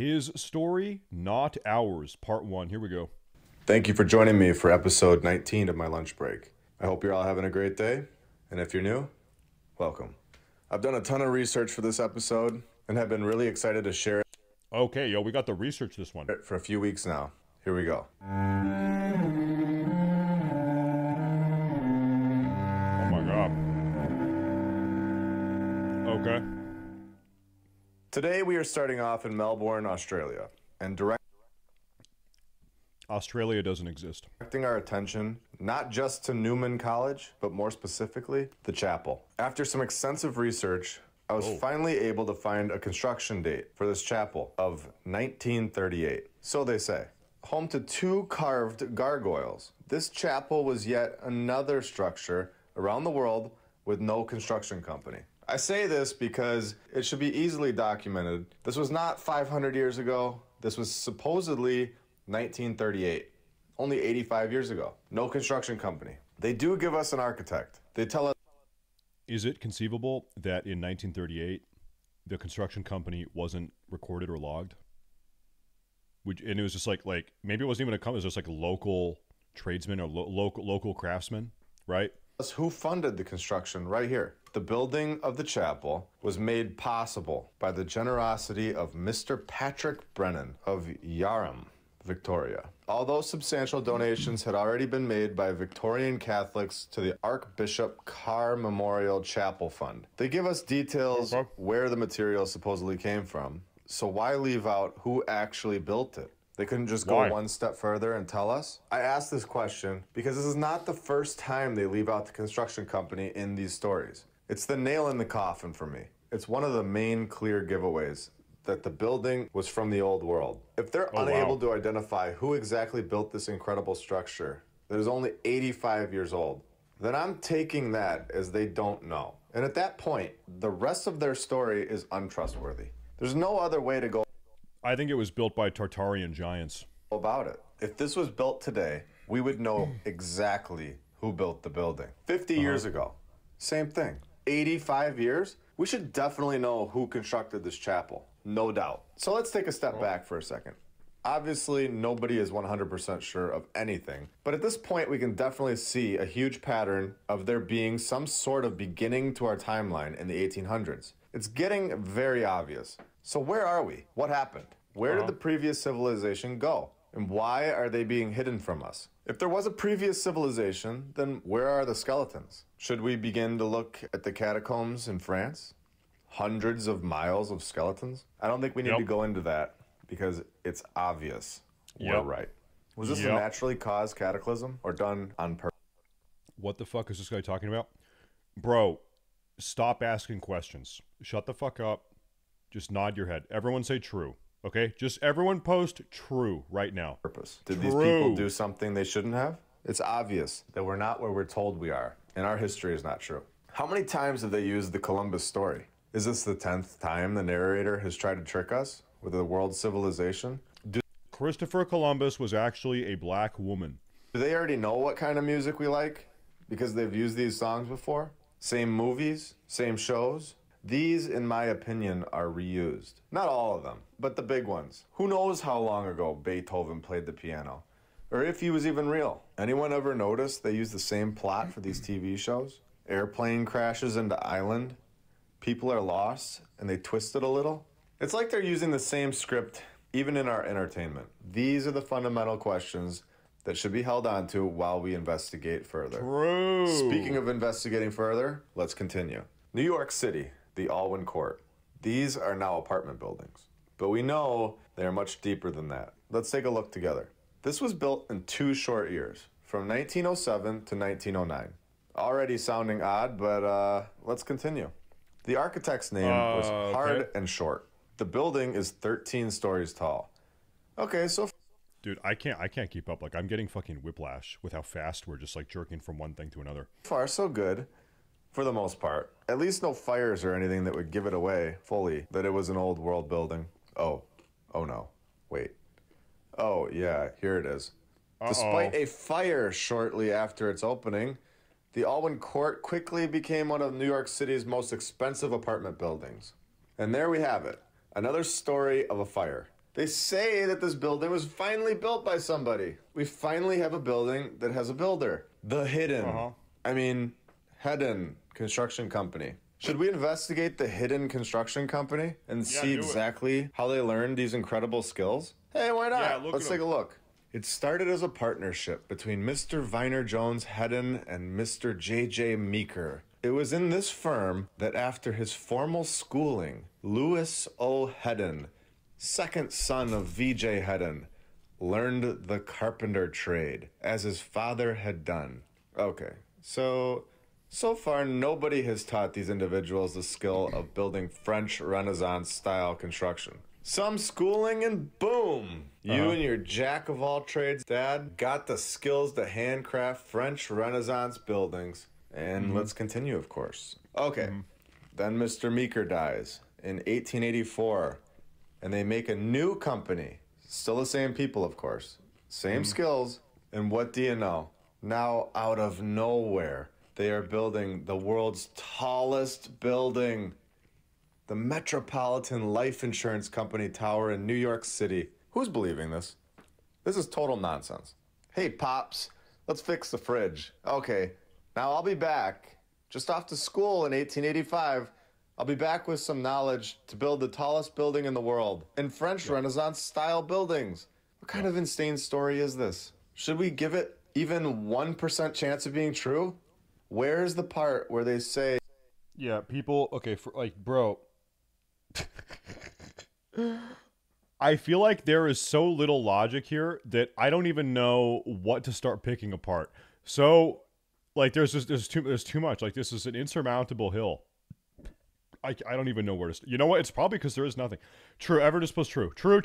His story, not ours. Part 1. Here we go. Thank you for joining me for episode 19 of my lunch break. I hope you're all having a great day. And if you're new, welcome. I've done a ton of research for this episode and have been really excited to share it. Okay, yo, we got the research this one. For a few weeks now. Here we go. Oh my God. Okay. Today we are starting off in Melbourne, Australia, and Australia doesn't exist. directing our attention not just to Newman College, but more specifically, the chapel. After some extensive research, I was finally able to find a construction date for this chapel of 1938. So they say. Home to 2 carved gargoyles, this chapel was yet another structure around the world with no construction company. I say this because it should be easily documented. This was not 500 years ago. This was supposedly 1938, only 85 years ago. No construction company. They do give us an architect. They tell us. Is it conceivable that in 1938, the construction company wasn't recorded or logged? And it was just like maybe it wasn't even a company. It was just like local tradesmen or local craftsmen, right? Who funded the construction right here. The building of the chapel was made possible by the generosity of Mr. Patrick Brennan of Yarram, Victoria. Although substantial donations had already been made by Victorian Catholics to the Archbishop Carr Memorial Chapel Fund. They give us details where the material supposedly came from, so why leave out who actually built it? They couldn't just go one step further and tell us? I ask this question because this is not the first time they leave out the construction company in these stories. It's the nail in the coffin for me. It's one of the main clear giveaways that the building was from the old world. If they're unable to identify who exactly built this incredible structure that is only 85 years old, then I'm taking that as they don't know. And at that point, the rest of their story is untrustworthy. There's no other way to go. I think it was built by Tartarian giants. About it. If this was built today, we would know exactly who built the building. 50 years ago, same thing. 85 years? We should definitely know who constructed this chapel. No doubt. So let's take a step back for a second. Obviously, nobody is 100% sure of anything, but at this point we can definitely see a huge pattern of there being some sort of beginning to our timeline in the 1800s. It's getting very obvious. So where are we? What happened? Where did the previous civilization go? And why are they being hidden from us? If there was a previous civilization, then where are the skeletons? Should we begin to look at the catacombs in France? Hundreds of miles of skeletons? I don't think we need to go into that because it's obvious we're right. Was this a naturally caused cataclysm or done on purpose? What the fuck is this guy talking about? Bro, stop asking questions. Shut the fuck up. Just nod your head. Everyone say true. Okay? Just everyone post true right now. Did these people do something they shouldn't have? It's obvious that we're not where we're told we are, and our history is not true. How many times have they used the Columbus story? Is this the 10th time the narrator has tried to trick us with a world civilization? Christopher Columbus was actually a black woman. Do they already know what kind of music we like? Because they've used these songs before? Same movies? Same shows? These, in my opinion, are reused. Not all of them, but the big ones. Who knows how long ago Beethoven played the piano? Or if he was even real. Anyone ever notice they use the same plot for these TV shows? Airplane crashes into island, people are lost, and they twist it a little? It's like they're using the same script even in our entertainment. These are the fundamental questions that should be held on to while we investigate further. True. Speaking of investigating further, let's continue. New York City. The Alwyn Court. These are now apartment buildings, but we know they are much deeper than that. Let's take a look together. This was built in 2 short years, from 1907 to 1909. Already sounding odd, but let's continue. The architect's name was Hard and Short. The building is 13 stories tall. Okay, so dude, I can't keep up. Like, I'm getting fucking whiplash with how fast we're just like jerking from one thing to another. Far so good. For the most part. At least no fires or anything that would give it away fully that it was an old world building. Oh no. Wait. Oh yeah, here it is. Despite a fire shortly after its opening, the Alwyn Court quickly became one of New York City's most expensive apartment buildings. And there we have it. Another story of a fire. They say that this building was finally built by somebody. We finally have a building that has a builder. The Hidden. Hedden Construction Company. Should we investigate the Hidden Construction Company and see exactly how they learned these incredible skills? Hey, why not? Yeah, Let's take a look. It started as a partnership between Mr. Viner Jones Hedden and Mr. J.J. Meeker. It was in this firm that after his formal schooling, Louis O. Hedden, second son of V.J. Hedden, learned the carpenter trade, as his father had done. Okay, so far nobody has taught these individuals the skill of building French Renaissance-style construction. Some schooling and boom! You and your jack-of-all-trades dad got the skills to handcraft French Renaissance buildings. And let's continue, of course. Okay, then Mr. Meeker dies in 1884, and they make a new company. Still the same people, of course. Same skills, and what do you know? Now, out of nowhere, they are building the world's tallest building. The Metropolitan Life Insurance Company Tower in New York City. Who's believing this? This is total nonsense. Hey, Pops, let's fix the fridge. Okay, now I'll be back. Just off to school in 1885. I'll be back with some knowledge to build the tallest building in the world. In French Renaissance-style buildings. What kind of insane story is this? Should we give it even 1% chance of being true? Where's the part where they say... Yeah, people... Okay, bro... I feel like there is so little logic here that I don't even know what to start picking apart. So, there's too much. This is an insurmountable hill. I don't even know where to. You know what? It's probably because there is nothing. True. Everest was true. True.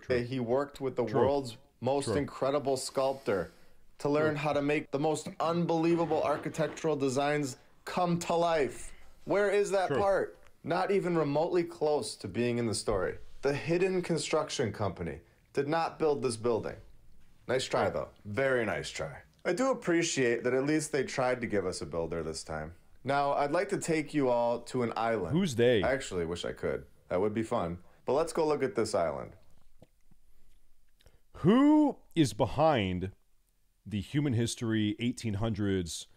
He worked with the world's most incredible sculptor to learn how to make the most unbelievable architectural designs come to life. Where is that part? Not even remotely close to being in the story. The Hidden Construction Company did not build this building. Nice try, though. Very nice try. I do appreciate that at least they tried to give us a builder this time. Now, I'd like to take you all to an island. Who's they? I actually wish I could. That would be fun. But let's go look at this island. Who is behind the human history 1800s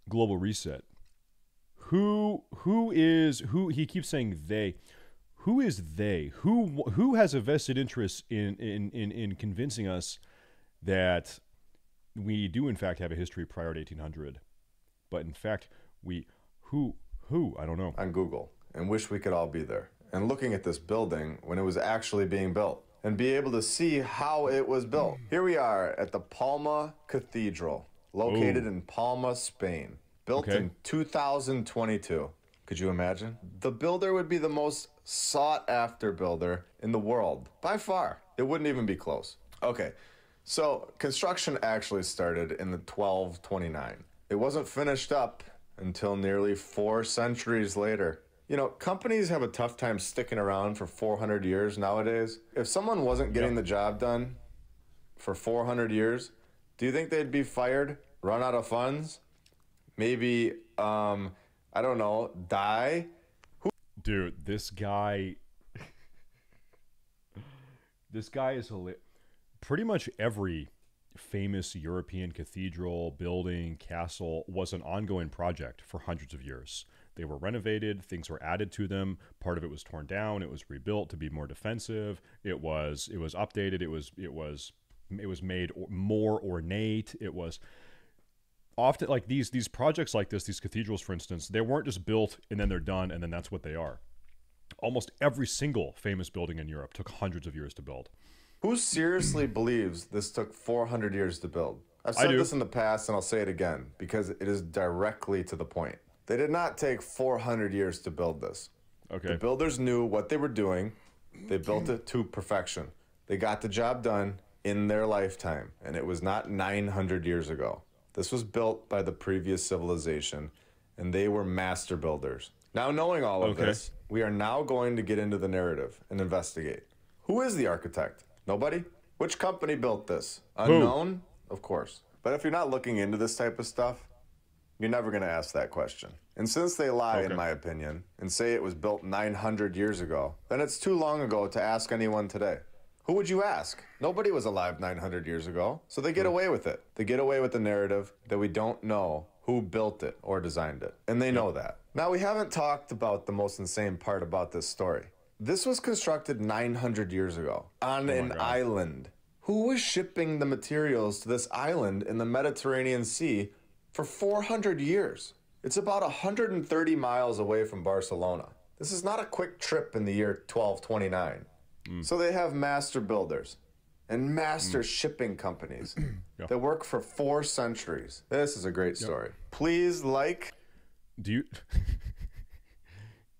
global reset? Who he keeps saying they. Who is they? Who has a vested interest in convincing us that we do in fact have a history prior to 1800, but in fact who I don't know. On Google, and wish we could all be there and looking at this building when it was actually being built and be able to see how it was built. Here we are at the Palma Cathedral, located in Palma, Spain. Built in 2022. Could you imagine? The builder would be the most sought-after builder in the world. By far. It wouldn't even be close. Okay, so construction actually started in the 1229. It wasn't finished up until nearly 4 centuries later. You know, companies have a tough time sticking around for 400 years nowadays. If someone wasn't getting the job done for 400 years, do you think they'd be fired, run out of funds? Maybe, I don't know, die? Dude, this guy is hilarious. Pretty much every famous European cathedral, building, castle was an ongoing project for hundreds of years. They were renovated, things were added to them. Part of it was torn down, it was rebuilt to be more defensive. It was updated, it was made more ornate. It was often like these projects like this, these cathedrals, for instance, they weren't just built and then they're done and then that's what they are. Almost every single famous building in Europe took hundreds of years to build. Who seriously believes this took 400 years to build? I've said this in the past and I'll say it again because it is directly to the point. They did not take 400 years to build this. Okay. The builders knew what they were doing. They built it to perfection. They got the job done in their lifetime, and it was not 900 years ago. This was built by the previous civilization, and they were master builders. Now, knowing all of this, we are now going to get into the narrative and investigate. Who is the architect? Nobody? Which company built this? Unknown? Of course. But if you're not looking into this type of stuff, you're never going to ask that question. And since they lie, in my opinion, and say it was built 900 years ago, then it's too long ago to ask anyone today. Who would you ask? Nobody was alive 900 years ago, so they get away with it. They get away with the narrative that we don't know who built it or designed it, and they know that. Now, we haven't talked about the most insane part about this story. This was constructed 900 years ago on an island. Who was shipping the materials to this island in the Mediterranean Sea for 400 years? It's about 130 miles away from Barcelona. This is not a quick trip in the year 1229. So they have master builders and master shipping companies that work for 4 centuries. This is a great story. Please like. Do you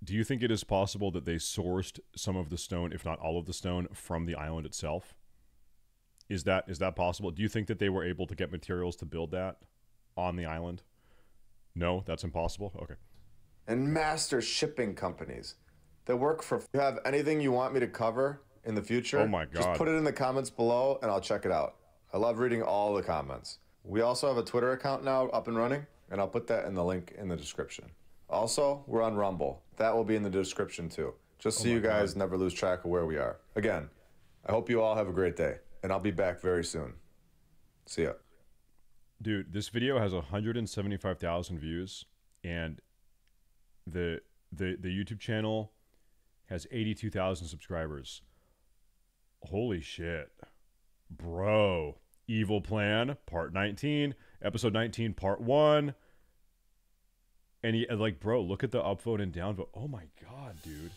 do you think it is possible that they sourced some of the stone, if not all of the stone, from the island itself? Is that possible? Do you think that they were able to get materials to build that on the island? No, that's impossible. Okay. And master shipping companies that work for. If you have anything you want me to cover in the future, oh my God, just put it in the comments below and I'll check it out. I love reading all the comments. We also have a Twitter account now up and running, and I'll put that in the link in the description. Also, we're on Rumble. That will be in the description too, just so you guys never lose track of where we are. Again, I hope you all have a great day, and I'll be back very soon. See ya. Dude, this video has 175,000 views, and the YouTube channel has 82,000 subscribers. Holy shit. Bro. Evil Plan, Part 19, Episode 19, Part 1. And he, like, bro, look at the upvote and downvote. Oh my God, dude.